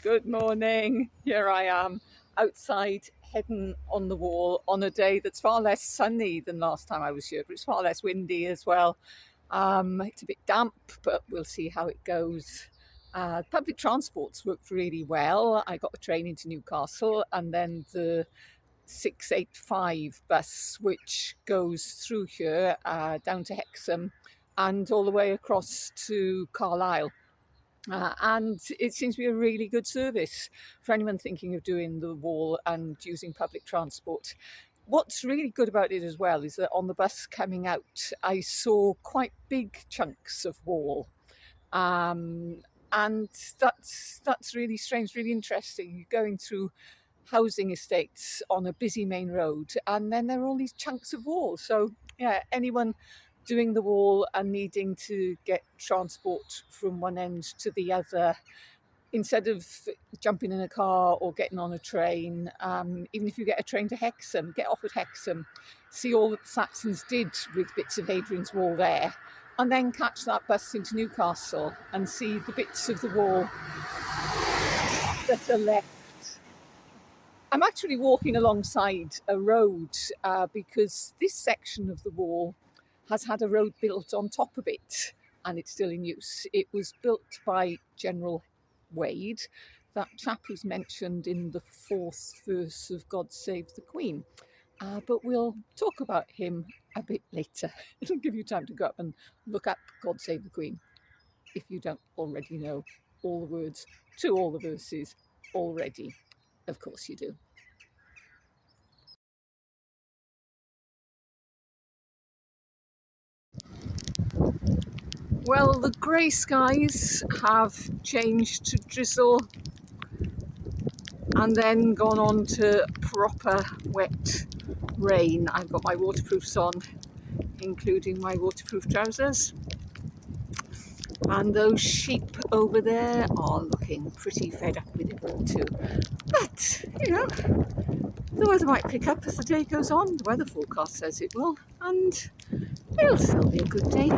Good morning. Here I am outside heading on the wall on a day that's far less sunny than last time I was here, but it's far less windy as well. It's a bit damp, but we'll see how it goes. Public transport's worked really well. I got a train into Newcastle and then the 685 bus, which goes through here down to Hexham and all the way across to Carlisle. And it seems to be a really good service for anyone thinking of doing the wall and using public transport. What's really good about it as well is that on the bus coming out, I saw quite big chunks of wall. And that's really strange, really interesting. You're going through housing estates on a busy main road, and then there are all these chunks of wall. So yeah, anyone doing the wall and needing to get transport from one end to the other, instead of jumping in a car or getting on a train, even if you get a train to Hexham, get off at Hexham, see all that the Saxons did with bits of Hadrian's wall there, and then catch that bus into Newcastle and see the bits of the wall that are left. I'm actually walking alongside a road because this section of the wall has had a road built on top of it and it's still in use. It was built by General Wade, that chap who's mentioned in the fourth verse of God Save the Queen. But we'll talk about him a bit later. It'll give you time to go up and look up God Save the Queen if you don't already know all the words to all the verses already. Of course you do. Well, the grey skies have changed to drizzle and then gone on to proper wet rain. I've got my waterproofs on, including my waterproof trousers. And those sheep over there are looking pretty fed up with it all too. But, the weather might pick up as the day goes on. The weather forecast says it will. And it'll still be a good day,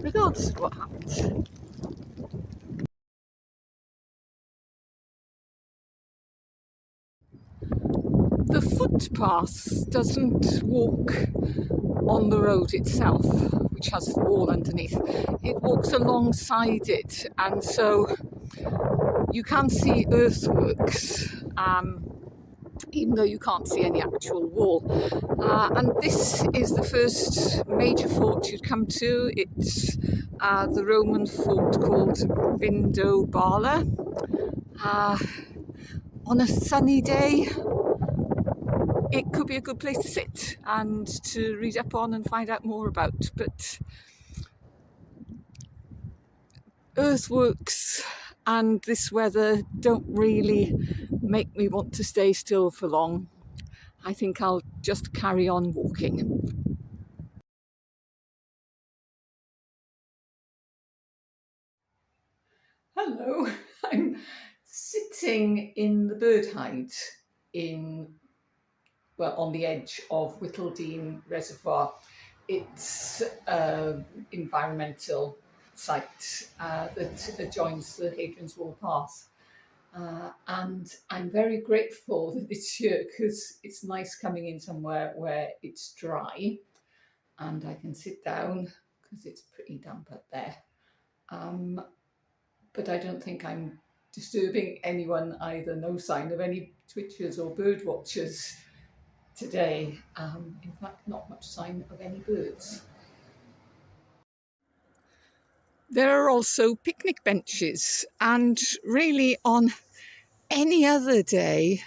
regardless of what happens. The footpath doesn't walk on the road itself, which has the wall underneath. It walks alongside it, and so you can see earthworks, even though you can't see any actual wall. And this is the first major fort you'd come to. It's the Roman fort called Vindobala. On a sunny day, it could be a good place to sit and to read up on and find out more about. But earthworks and this weather don't really make me want to stay still for long. I think I'll just carry on walking. Hello, I'm sitting in the bird hide on the edge of Whittledean Reservoir. It's an environmental site that adjoins the Hadrian's Wall Path. And I'm very grateful that it's here because it's nice coming in somewhere where it's dry and I can sit down because it's pretty damp up there. But I don't think I'm disturbing anyone either. No sign of any twitchers or bird watchers today. In fact, not much sign of any birds. There are also picnic benches, and really on any other day,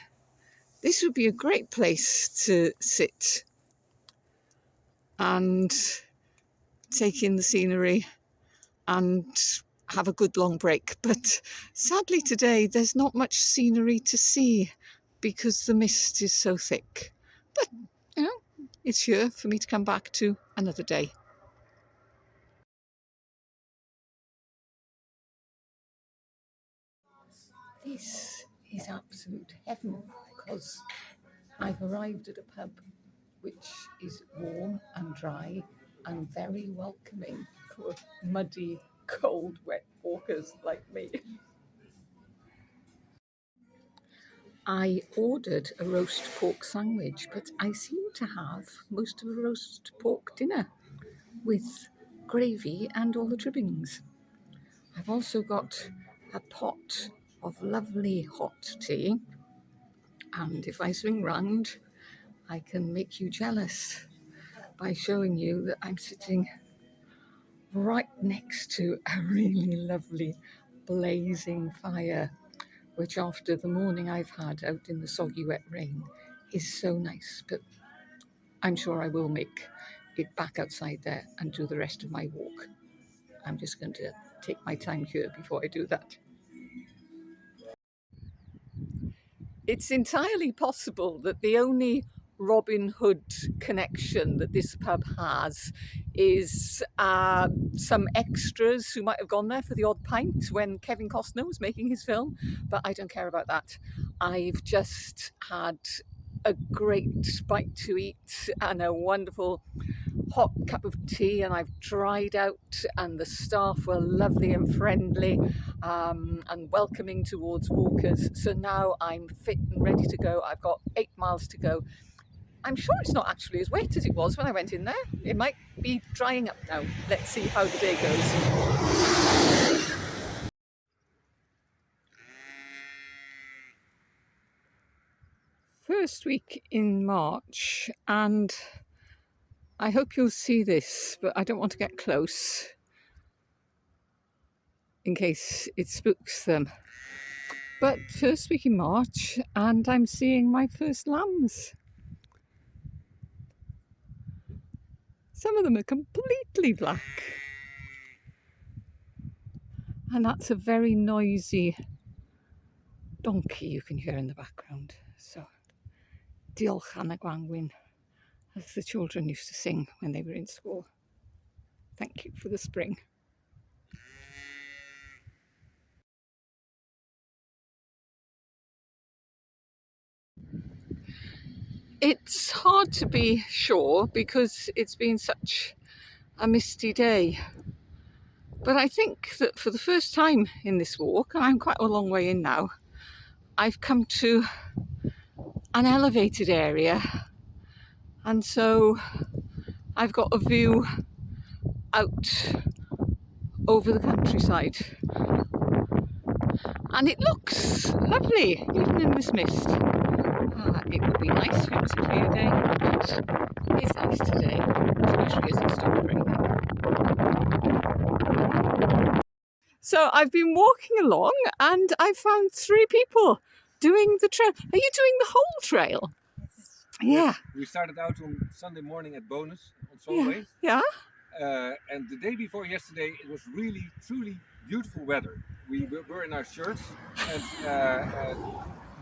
this would be a great place to sit and take in the scenery and have a good long break. But sadly today, there's not much scenery to see because the mist is so thick. But, it's here for me to come back to another day. This is absolute heaven because I've arrived at a pub which is warm and dry and very welcoming for muddy, cold, wet walkers like me. I ordered a roast pork sandwich, but I seem to have most of a roast pork dinner with gravy and all the trimmings. I've also got a pot of lovely hot tea, and if I swing round, I can make you jealous by showing you that I'm sitting right next to a really lovely blazing fire, which after the morning I've had out in the soggy wet rain is so nice. But I'm sure I will make it back outside there and do the rest of my walk. I'm just going to take my time here before I do that. It's entirely possible that the only Robin Hood connection that this pub has is some extras who might have gone there for the odd pint when Kevin Costner was making his film, but I don't care about that. I've just had a great bite to eat and a wonderful hot cup of tea, and I've dried out, and the staff were lovely and friendly and welcoming towards walkers. So now I'm fit and ready to go. I've got 8 miles to go. I'm sure it's not actually as wet as it was when I went in there. It might be drying up now. Let's see how the day goes. First week in March, and I hope you'll see this, but I don't want to get close in case it spooks them. But first week in March, and I'm seeing my first lambs. Some of them are completely black. And that's a very noisy donkey you can hear in the background. So, diolch am y Gwanwyn, as the children used to sing when they were in school. Thank you for the spring. It's hard to be sure because it's been such a misty day. But I think that for the first time in this walk, and I'm quite a long way in now, I've come to an elevated area, and so I've got a view out over the countryside, and it looks lovely even in this mist. It would be nice if it was a clear day, but it's nice today, especially as it's stopped raining. So I've been walking along and I found 3 people doing the trail. Are you doing the whole trail? Yeah. We started out on Sunday morning at Bonus on Solway. Yeah. And the day before yesterday, it was really, truly beautiful weather. We were in our shirts and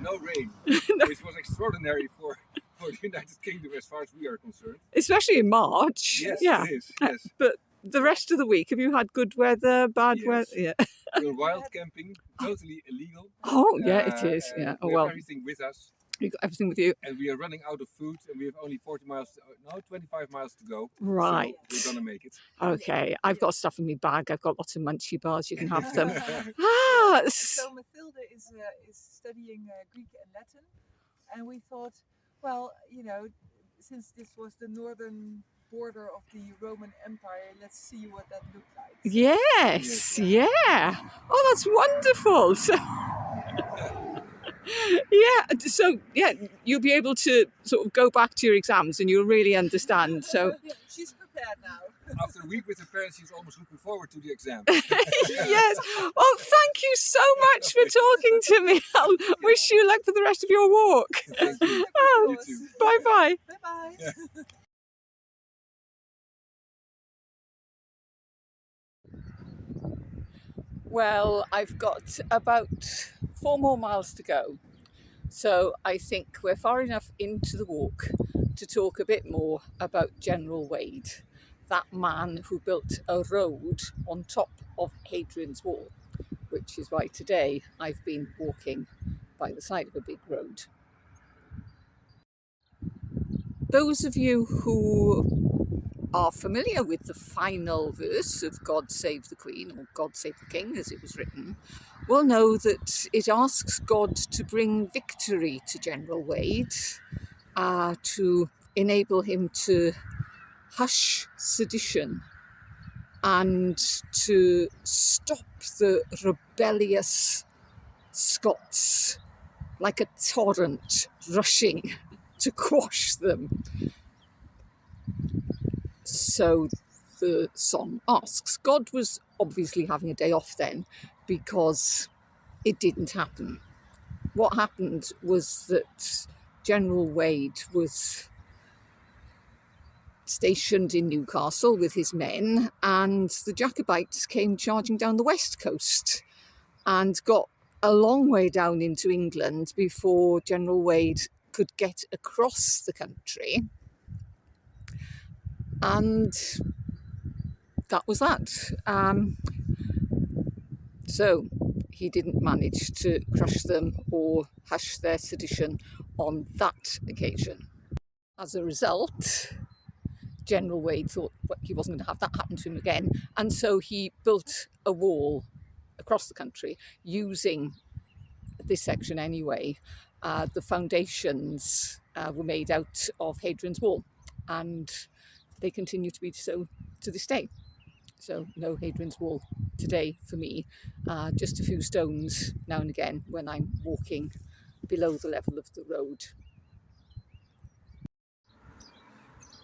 no rain, which was extraordinary for the United Kingdom as far as we are concerned. Especially in March. Yes, yeah. It is. Yes. But the rest of the week, have you had good weather, bad weather? Yeah. We're wild camping, totally illegal. Oh, yeah, it is. Yeah. We have everything with us. You got everything with you. And we are running out of food, and we have only 25 miles to go. Right. So we're gonna make it. Okay. I've got stuff in my bag. I've got lots of munchie bars. You can have them. So Mathilde is studying Greek and Latin, and we thought, well, you know, since this was the northern border of the Roman Empire, let's see what that looked like. Yes. Yeah. Oh, that's wonderful. So. Yeah, so yeah, you'll be able to sort of go back to your exams and you'll really understand. So she's prepared now. After a week with her parents, she's almost looking forward to the exam. Yes. Well, thank you so much for talking to me. I'll wish you luck for the rest of your walk. Thank you. Oh, You too. bye-bye. Bye-bye. Yeah. Well, I've got about 4 more miles to go. So I think we're far enough into the walk to talk a bit more about General Wade, that man who built a road on top of Hadrian's Wall, which is why today I've been walking by the side of a big road. Those of you who are familiar with the final verse of God Save the Queen, or God Save the King as it was written, will know that it asks God to bring victory to General Wade, to enable him to hush sedition and to stop the rebellious Scots like a torrent rushing to quash them. So the song asks. God was obviously having a day off then, because it didn't happen. What happened was that General Wade was stationed in Newcastle with his men, and the Jacobites came charging down the west coast and got a long way down into England before General Wade could get across the country. And that was that. So he didn't manage to crush them or hush their sedition on that occasion. As a result, General Wade thought he wasn't going to have that happen to him again, and so he built a wall across the country using this section anyway. The foundations were made out of Hadrian's Wall, and they continue to be so to this day. So no Hadrian's Wall today for me, just a few stones now and again when I'm walking below the level of the road.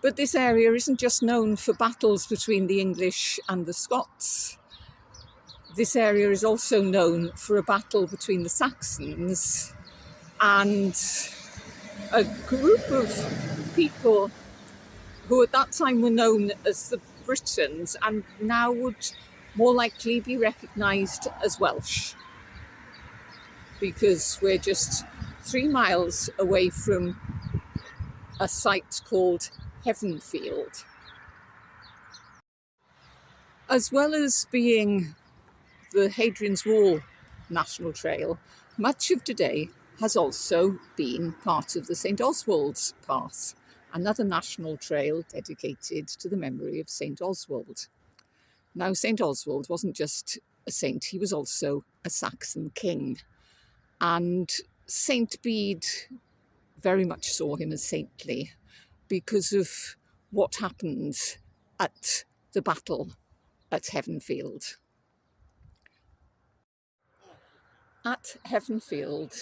But this area isn't just known for battles between the English and the Scots. This area is also known for a battle between the Saxons and a group of people who at that time were known as the Britons and now would more likely be recognised as Welsh, because we're just 3 miles away from a site called Heavenfield. As well as being the Hadrian's Wall National Trail, much of today has also been part of the St Oswald's Path, another national trail dedicated to the memory of St Oswald. Now, St Oswald wasn't just a saint, he was also a Saxon king. And St Bede very much saw him as saintly because of what happened at the battle at Heavenfield. At Heavenfield,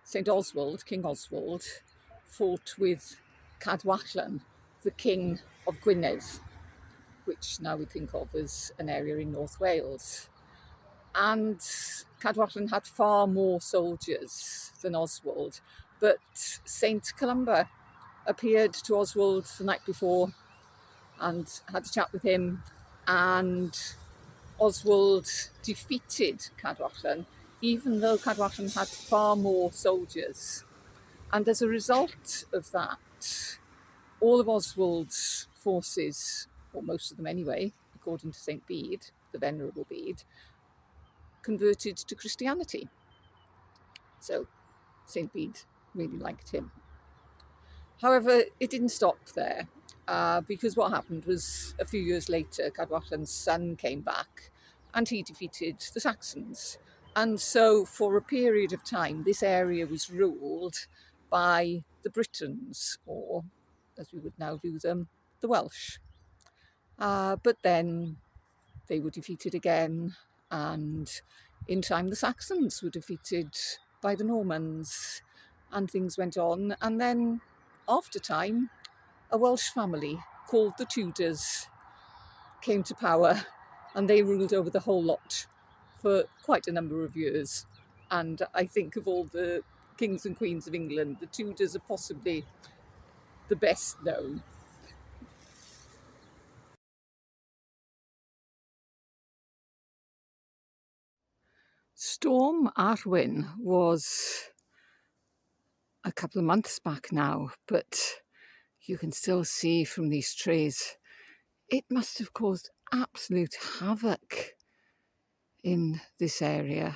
St Oswald, King Oswald, fought with Cadwallon, the King of Gwynedd, which now we think of as an area in North Wales. And Cadwallon had far more soldiers than Oswald, but St Columba appeared to Oswald the night before and had a chat with him, and Oswald defeated Cadwallon, even though Cadwallon had far more soldiers. And as a result of that, all of Oswald's forces, or most of them anyway, according to St Bede, the Venerable Bede, converted to Christianity. So St Bede really liked him. However, it didn't stop there, because what happened was a few years later, Cadwallon's son came back and he defeated the Saxons. And so for a period of time, this area was ruled by the Britons, or as we would now view them, the Welsh. But then they were defeated again, and in time the Saxons were defeated by the Normans, and things went on. And then after time, a Welsh family called the Tudors came to power, and they ruled over the whole lot for quite a number of years. And I think of all the kings and queens of England, the Tudors are possibly the best known. Storm Arwen was a couple of months back now, but you can still see from these trees, it must have caused absolute havoc in this area.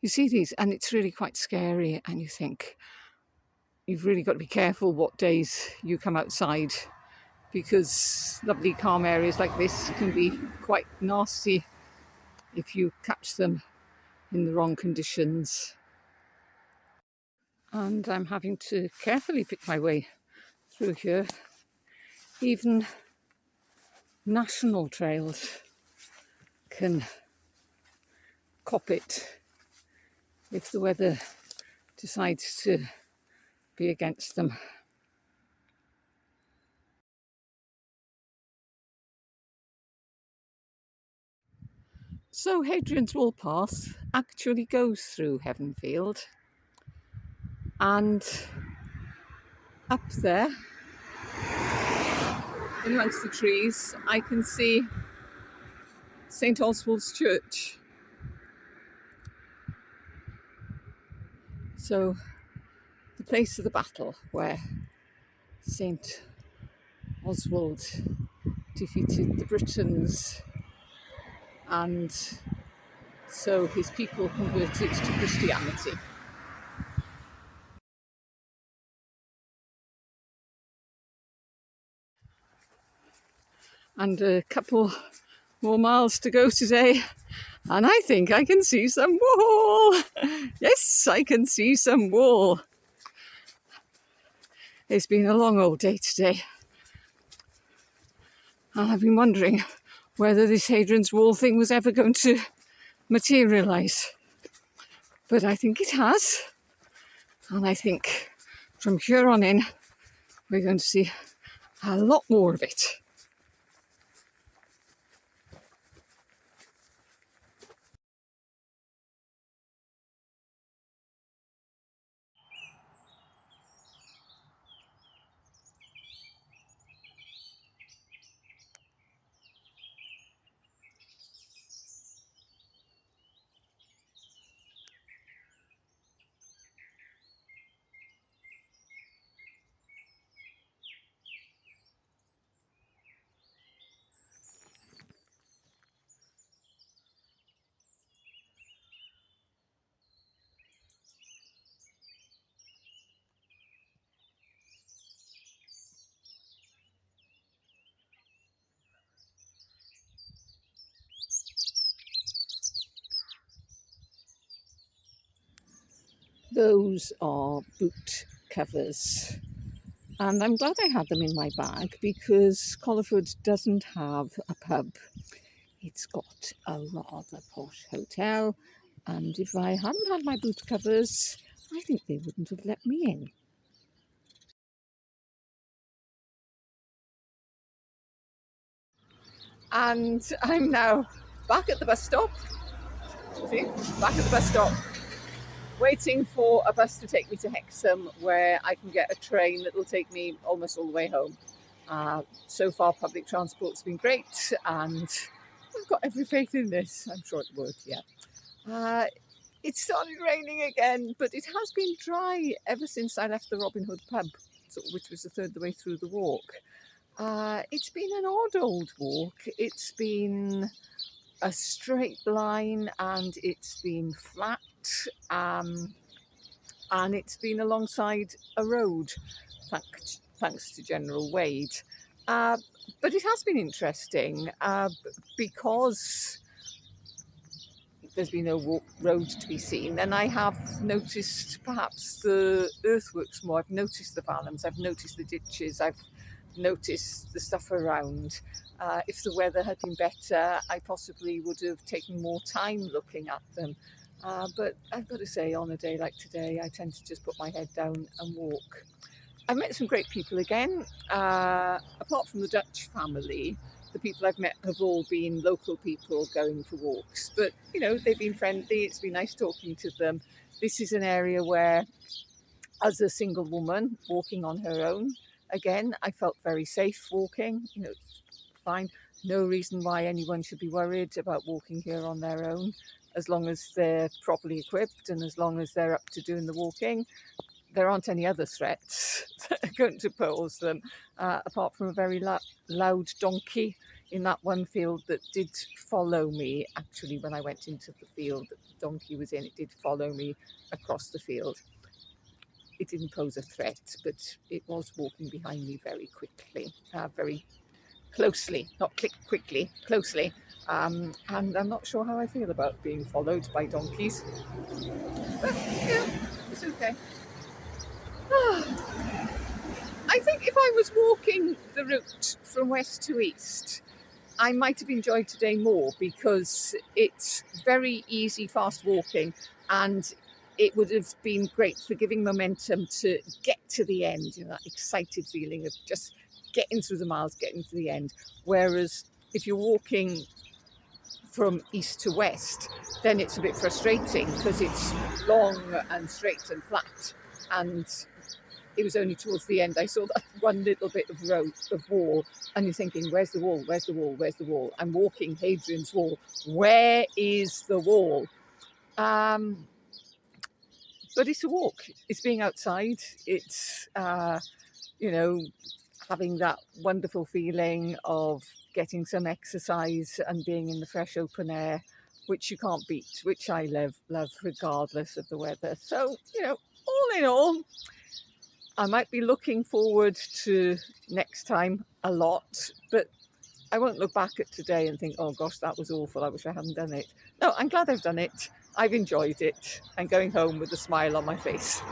You see these and it's really quite scary, and you think, you've really got to be careful what days you come outside, because lovely calm areas like this can be quite nasty if you catch them in the wrong conditions. And I'm having to carefully pick my way through here. Even national trails can cop it if the weather decides to be against them. So Hadrian's Wall Path actually goes through Heavenfield, and up there in amongst the trees I can see St Oswald's Church. So the place of the battle where St Oswald defeated the Britons, and so his people converted to Christianity. And a couple more miles to go today, and I think I can see some wall. Yes, I can see some wall. It's been a long old day today, and I've been wondering whether this Hadrian's Wall thing was ever going to materialise. But I think it has, and I think from here on in we're going to see a lot more of it. Those are boot covers, and I'm glad I had them in my bag because Collerford doesn't have a pub. It's got a rather posh hotel, and if I hadn't had my boot covers, I think they wouldn't have let me in. And I'm now back at the bus stop. See, back at the bus stop, waiting for a bus to take me to Hexham, where I can get a train that will take me almost all the way home. So far, public transport's been great, and I've got every faith in this. I'm sure it'll work, yeah. It started raining again, but it has been dry ever since I left the Robin Hood pub, which was a third of the way through the walk. It's been an odd old walk. It's been a straight line, and it's been flat, and it's been alongside a road, thanks to General Wade. But it has been interesting because there's been no road to be seen, and I have noticed perhaps the earthworks more. I've noticed the vallums, I've noticed the ditches, I've noticed the stuff around. If the weather had been better, I possibly would have taken more time looking at them. But I've got to say, on a day like today, I tend to just put my head down and walk. I've met some great people again. Apart from the Dutch family, the people I've met have all been local people going for walks. But, you know, they've been friendly. It's been nice talking to them. This is an area where, as a single woman walking on her own, again, I felt very safe walking. You know, fine. No reason why anyone should be worried about walking here on their own, as long as they're properly equipped and as long as they're up to doing the walking. There aren't any other threats that are going to pose them, apart from a very loud donkey in that one field that did follow me. Actually, when I went into the field that the donkey was in, it did follow me across the field. it didn't pose a threat, but it was walking behind me very quickly, very closely, not quickly, closely. And I'm not sure how I feel about being followed by donkeys. But yeah, it's okay. I think if I was walking the route from west to east, I might have enjoyed today more because it's very easy, fast walking, and it would have been great for giving momentum to get to the end, you know, that excited feeling of just getting through the miles, getting to the end. Whereas if you're walking from east to west, then it's a bit frustrating because it's long and straight and flat. And it was only towards the end I saw that one little bit of wall, and you're thinking, where's the wall? Where's the wall? Where's the wall? I'm walking Hadrian's Wall. Where is the wall? But it's a walk. It's being outside. It's having that wonderful feeling of getting some exercise and being in the fresh open air, which you can't beat, which I love regardless of the weather. So, all in all, I might be looking forward to next time a lot, but I won't look back at today and think, oh gosh, that was awful, I wish I hadn't done it. No, I'm glad I've done it. I've enjoyed it. I'm going home with a smile on my face.